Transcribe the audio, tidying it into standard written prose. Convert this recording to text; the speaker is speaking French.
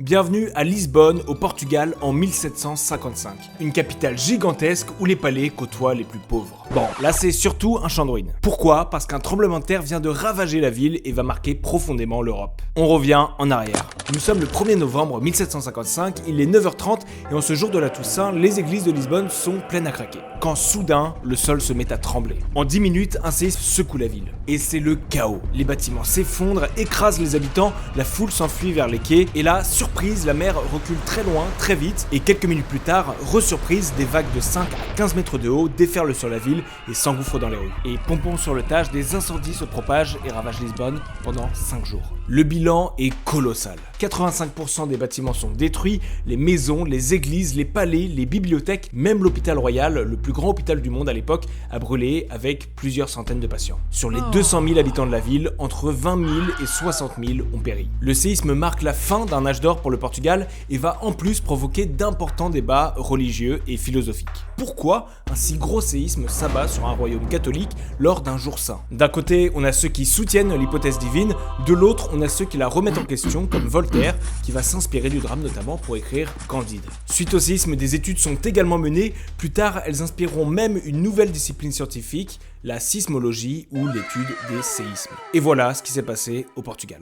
Bienvenue à Lisbonne, au Portugal, en 1755. Une capitale gigantesque où les palais côtoient les plus pauvres. Bon, là c'est surtout un champ de ruines. Pourquoi? Parce qu'un tremblement de terre vient de ravager la ville et va marquer profondément l'Europe. On revient en arrière. Nous sommes le 1er novembre 1755, il est 9h30 et en ce jour de la Toussaint, les églises de Lisbonne sont pleines à craquer. Quand soudain, le sol se met à trembler. En 10 minutes, un séisme secoue la ville. Et c'est le chaos. Les bâtiments s'effondrent, écrasent les habitants, la foule s'enfuit vers les quais et là, surprise, la mer recule très loin, très vite et quelques minutes plus tard, resurprise, des vagues de 5 à 15 mètres de haut déferlent sur la ville et s'engouffrent dans les rues. Et pompons sur le tage, des incendies se propagent et ravagent Lisbonne pendant 5 jours. Le bilan est colossal. 85% des bâtiments sont détruits, les maisons, les églises, les palais, les bibliothèques, même l'hôpital royal, le plus grand hôpital du monde à l'époque, a brûlé avec plusieurs centaines de patients. Sur les 200 000 habitants de la ville, entre 20 000 et 60 000 ont péri. Le séisme marque la fin d'un âge d'or pour le Portugal et va en plus provoquer d'importants débats religieux et philosophiques. Pourquoi un si gros séisme s'abat sur un royaume catholique lors d'un jour saint? D'un côté, on a ceux qui soutiennent l'hypothèse divine, de l'autre, on a ceux qui la remettent en question, comme Voltaire, qui va s'inspirer du drame notamment pour écrire Candide. Suite au séisme, des études sont également menées, plus tard elles inspireront même une nouvelle discipline scientifique, la sismologie ou l'étude des séismes. Et voilà ce qui s'est passé au Portugal.